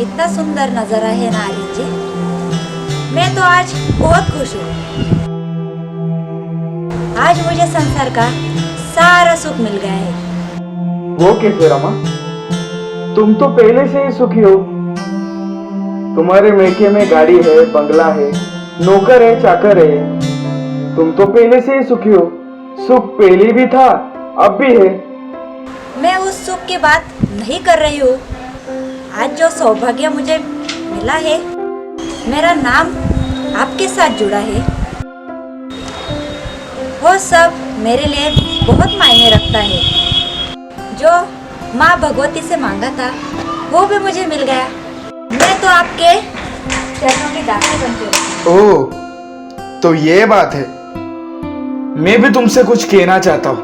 कितना सुंदर नजारा है ना आर्यन जी। मैं तो आज बहुत खुश हूँ। आज मुझे संसार का सारा सुख मिल गया है। वो कैसे रमा? तुम तो पहले से ही सुखी हो। तुम्हारे मेके में गाड़ी है, बंगला है, नौकर है, चाकर है। तुम तो पहले से ही सुखी हो। सुख पहले भी था, अब भी है। मैं उस सुख की बात नहीं कर रही हूँ। आज जो सौभाग्य मुझे मिला है, मेरा नाम आपके साथ जुड़ा है, वो सब मेरे लिए बहुत मायने रखता है। जो माँ भगवती से मांगा था वो भी मुझे मिल गया। मैं तो आपके चरणों की दासी बनती हूँ। ओह, तो ये बात है। मैं भी तुमसे कुछ कहना चाहता हूं।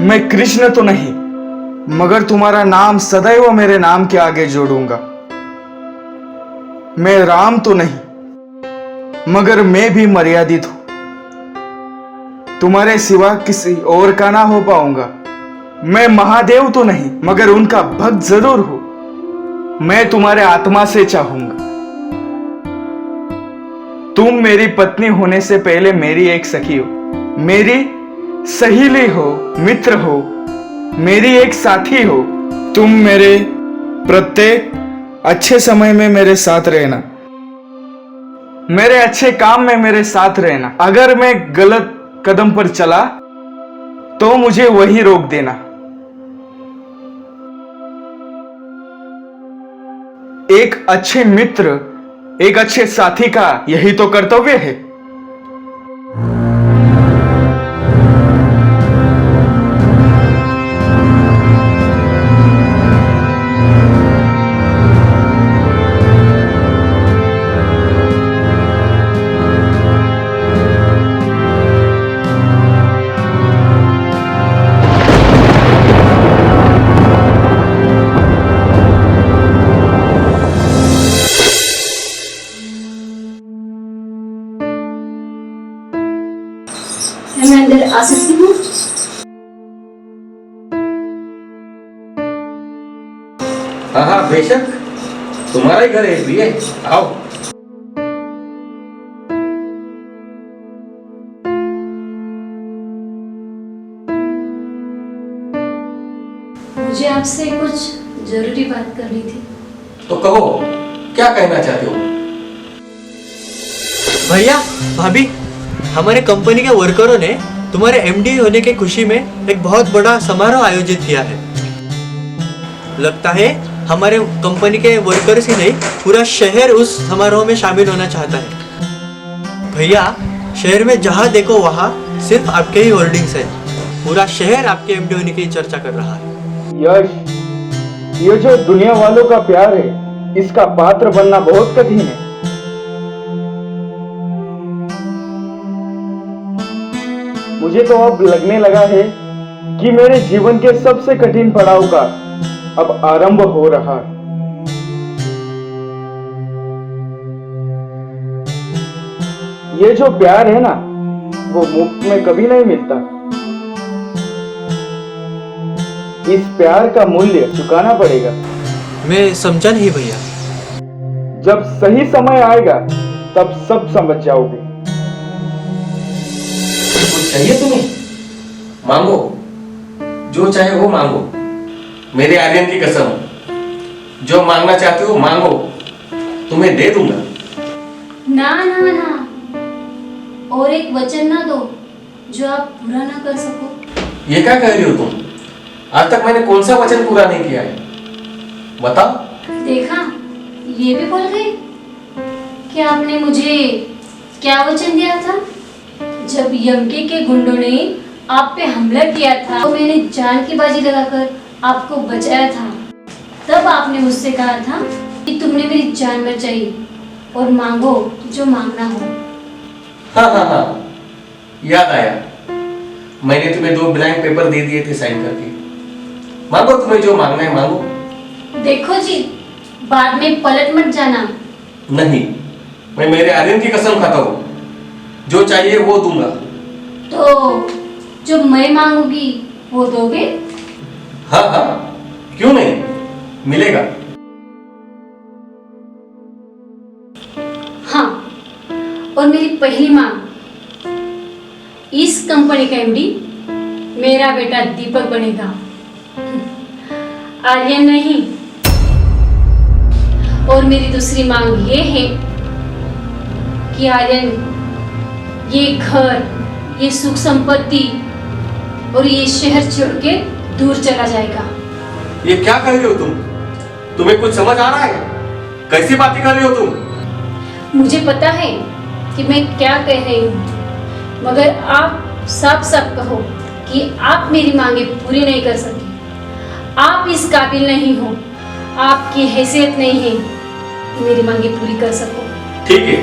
मैं कृष्ण तो नहीं, मगर तुम्हारा नाम सदैव मेरे नाम के आगे जोड़ूंगा। मैं राम तो नहीं, मगर मैं भी मर्यादित हूं। तुम्हारे सिवा किसी और का ना हो पाऊंगा। मैं महादेव तो नहीं, मगर उनका भक्त जरूर हूं। मैं तुम्हारे आत्मा से चाहूंगा। तुम मेरी पत्नी होने से पहले मेरी एक सखी हो, मेरी सहेली हो, मित्र हो, मेरी एक साथी हो। तुम मेरे प्रत्येक अच्छे समय में मेरे साथ रहना, मेरे अच्छे काम में मेरे साथ रहना। अगर मैं गलत कदम पर चला तो मुझे वही रोक देना। एक अच्छे मित्र, एक अच्छे साथी का यही तो कर्तव्य है। मैं अंदर आ सकती हूँ? हाँ हाँ बेशक, तुम्हारा ही घर है प्रिय, आओ। मुझे आपसे कुछ जरूरी बात करनी थी। तो कहो, क्या कहना चाहते हो? भैया, भाभी, हमारे कंपनी के वर्करों ने तुम्हारे एमडी होने की खुशी में एक बहुत बड़ा समारोह आयोजित किया है। लगता है हमारे कंपनी के वर्कर्स ही नहीं, पूरा शहर उस समारोह में शामिल होना चाहता है। भैया, शहर में जहाँ देखो वहाँ सिर्फ आपके ही होर्डिंग्स है। पूरा शहर आपके एमडी होने की चर्चा कर रहा है। यश, ये जो दुनिया वालों का प्यार है, इसका पात्र बनना बहुत कठिन है। मुझे तो अब लगने लगा है कि मेरे जीवन के सबसे कठिन पड़ाव का अब आरंभ हो रहा है। ये जो प्यार है ना, वो मुफ्त में कभी नहीं मिलता। इस प्यार का मूल्य चुकाना पड़ेगा। मैं समझा नहीं भैया। जब सही समय आएगा तब सब समझ जाओगे। कुछ चाहिए तुम्हें? मांगो, जो चाहे वो मांगो। मेरे आर्यन की कसम, जो मांगना चाहते हो मांगो, तुम्हें दे दूंगा। ना ना ना, और एक वचन ना दो जो आप पूरा ना कर सको। ये क्या कह रही हो तुम? आज तक मैंने कौन सा वचन पूरा नहीं किया है, बताओ। देखा, ये भी बोल गई कि आपने मुझे क्या वचन दिया था। जब यमके के गुंडों ने आप पे हमला किया था तो मैंने जान की बाजी लगाकर आपको बचाया था। तब आपने मुझसे कहा था कि तुमने मेरी जान बचाई और मांगो जो मांगना हो। हाँ हाँ हाँ, याद आया। मैंने तुम्हें 2 ब्लैंक पेपर दे दिए थे साइन करके। मांगो, तुम्हें जो मांगना है मांगो। देखो जी, बाद में पलट मत जाना। नहीं, मैं मेरे आर्यन की कसम खाता हूँ, जो चाहिए वो दूंगा। तो जो मैं मांगूंगी वो दोगे? हाँ हाँ, क्यों नहीं। मिलेगा। हाँ, और मेरी पहली मांग, इस कंपनी का एमडी मेरा बेटा दीपक बनेगा, आर्यन नहीं। और मेरी दूसरी मांग ये है कि आर्यन ये घर, ये सुख संपत्ति और ये शहर छोड़ के दूर चला जाएगा। ये क्या कर रही हो तुम? तुम्हें कुछ समझ आ रहा है? कैसी बातें कर रही हो तुम? मुझे पता है कि मैं क्या कह रही हूँ, मगर आप साफ साफ कहो कि आप मेरी मांगे पूरी नहीं कर सके। आप इस काबिल नहीं हो, आपकी हैसियत नहीं है कि मेरी मांगे पूरी कर सको। ठीक है,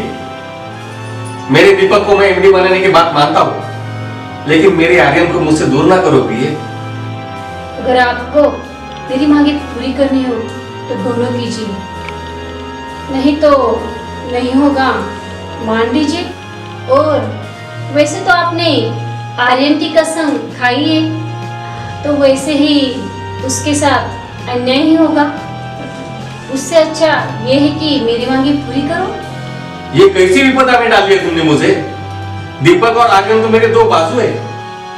मेरे दीपक को मैं एमडी बनाने की बात मानता हूँ, लेकिन मेरे आर्यन को मुझसे दूर ना करो प्रिय। अगर आपको मेरी मांगे पूरी करनी हो तो दोनों कीजिए, नहीं तो नहीं होगा, मान लीजिए। और वैसे तो आपने आर्यन की कसम खाई है, तो वैसे ही उसके साथ अन्याय ही होगा। उससे अच्छा ये है कि मेरी मांगे पूरी करो। ये कैसी विपदा में डाल दिया तुमने मुझे? दीपक और आर्यन तो मेरे दो बाजू है,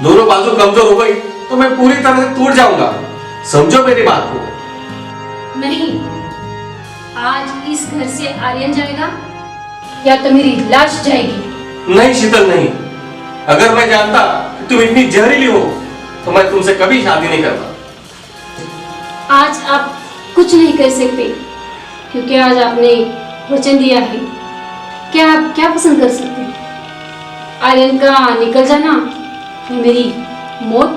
दोनों बाजू कमजोर हो गई तो मैं पूरी तरह से टूट जाऊंगा। समझो मेरी बात को। नहीं, आज इस घर से आर्यन जाएगा या तो मेरी लाश जाएगी। नहीं शीतल, नहीं। अगर मैं जानता कि तुम इतनी जहरीली हो तो मैं तुमसे कभी शादी नहीं करता। आज आप कुछ नहीं कर सकते, क्योंकि आज आपने वचन दिया है। क्या आप क्या पसंद कर सकते हैं? आर्यन का निकल जाना या मेरी मौत?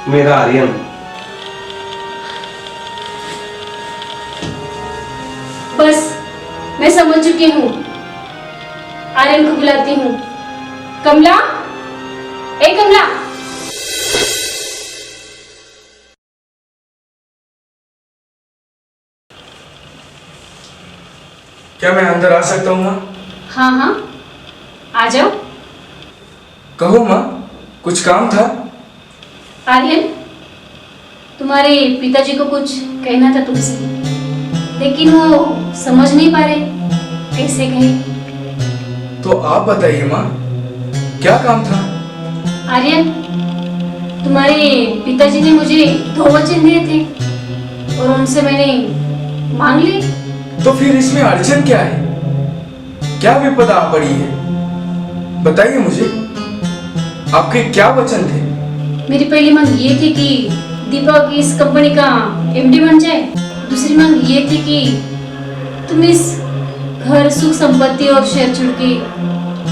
मेरा आर्यन। बस मैं समझ चुकी हूँ। आर्यन को बुलाती हूँ। कमला, ए कमला। क्या मैं अंदर आ सकता हूँ माँ? हाँ हाँ, आ जाओ। कहो माँ, कुछ काम था? आर्यन, तुम्हारे पिताजी को कुछ कहना था तुमसे, लेकिन वो समझ नहीं पा रहे कैसे कहे। तो आप बताइए माँ, क्या काम था? आर्यन, तुम्हारे पिताजी ने मुझे 2 वचन दिए थे और उनसे मैंने मांग ली। तो फिर इसमें अड़चन क्या है? क्या विपदा आ पड़ी है? बताइए मुझे, आपके क्या वचन थे? मेरी पहली मांग ये थी कि दीपक इस कंपनी का एमडी बन जाए। दूसरी मांग ये थी कि तुम इस घर, सुख संपत्ति और शहर छोड़ के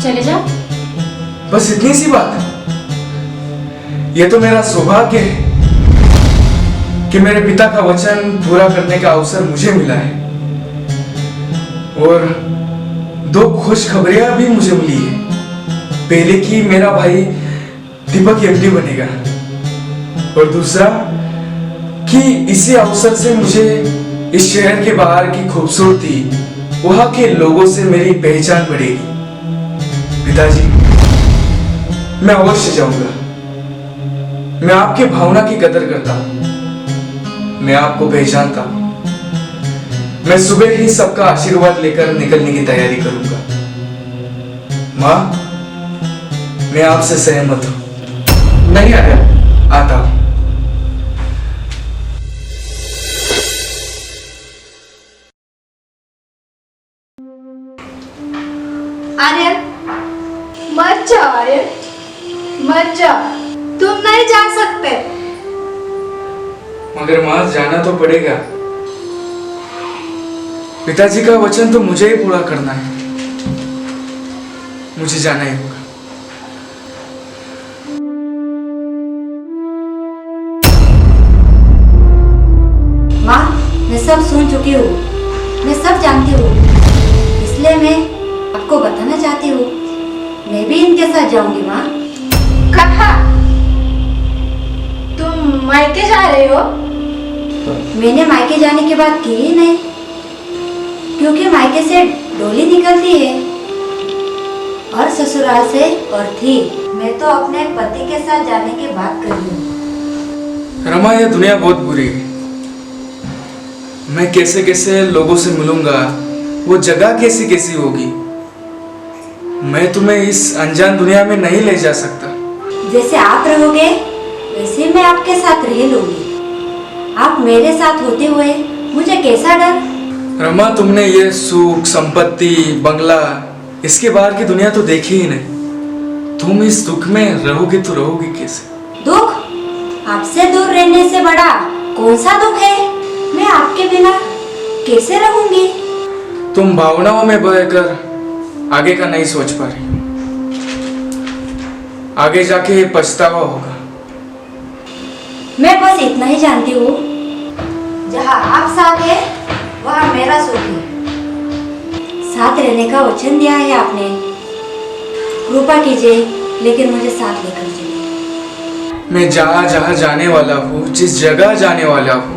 चले जाओ। बस इतनी सी बात है? ये तो मेरा सौभाग्य है कि मेरे पिता का वचन पूरा करने का अवसर मुझे मिला है, और 2 खुशखबरियां भी मुझे मिली है। पहले कि मेरा भाई दीपक एमडी बनेगा, और दूसरा कि इसी अवसर से मुझे इस शहर के बाहर की खूबसूरती, वहां के लोगों से मेरी पहचान बढ़ेगी। पिताजी, मैं अवश्य जाऊंगा। मैं आपकी भावना की कदर करता हूं, मैं आपको पहचानता हूं। मैं सुबह ही सबका आशीर्वाद लेकर निकलने की तैयारी करूंगा। माँ, मैं आपसे सहमत हूं। नहीं आर्यन, आता हूं। आर्यन, मत जाओ आर्यन, मत जाओ, तुम नहीं जा सकते। मगर माँ, जाना तो पड़ेगा। पिताजी का वचन तो मुझे ही पूरा करना है। मुझे जाना ही होगा। माँ, मैं सब सुन चुकी हूँ, मैं सब जानती हूँ, इसलिए मैं आपको बताना चाहती हूँ, मैं भी इनके साथ जाऊंगी। माँ, कहा तुम मायके जा रहे हो? मैंने मायके जाने की बात की ही नहीं, क्योंकि मायके से डोली निकलती है और ससुराल से अर्थी। मैं तो अपने पति के साथ जाने की बात कर रही हूँ। रमा, यह दुनिया बहुत बुरी है। मैं कैसे कैसे लोगों से मिलूंगा, वो जगह कैसी कैसी होगी। मैं तुम्हें इस अनजान दुनिया में नहीं ले जा सकता। जैसे आप रहोगे वैसे मैं आपके साथ रह लूंगी। आप मेरे साथ होते हुए मुझे कैसा डर। रमा, तुमने ये सुख, संपत्ति, बंगला, इसके बाहर की दुनिया तो देखी ही नहीं। तुम इस दुख में रहोगी तो रहोगी कैसे? दुख? आपसे दूर रहने से बड़ा कौन सा दुख है? मैं आपके बिना कैसे रहूंगी? तुम भावनाओं में बहकर आगे का नहीं सोच पा रही। आगे जाके पछतावा होगा। मैं बस इतना ही जानती हूँ, जहाँ आप साथ है वहाँ मेरा सुख है। साथ रहने का वचन दिया है आपने। कृपा कीजिए, लेकिन मुझे साथ लेकर चलिए। मैं जहाँ जहाँ जाने वाला हूँ, जिस जगह जाने वाला हूँ,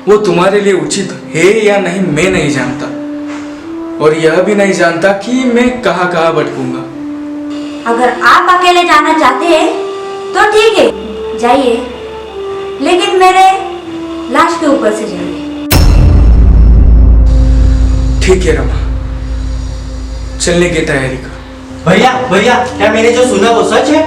वो तुम्हारे लिए उचित है या नहीं मैं नहीं जानता, और यह भी नहीं जानता कि मैं कहाँ कहाँ भटकूंगा। अगर आप अकेले जाना चाहते हैं तो ठीक है, जाइए, लेकिन मेरे लाश के ऊपर से जाइए। ठीक है रमा, चलने की तैयारी करो। भैया भैया, क्या मैंने जो सुना वो सच है?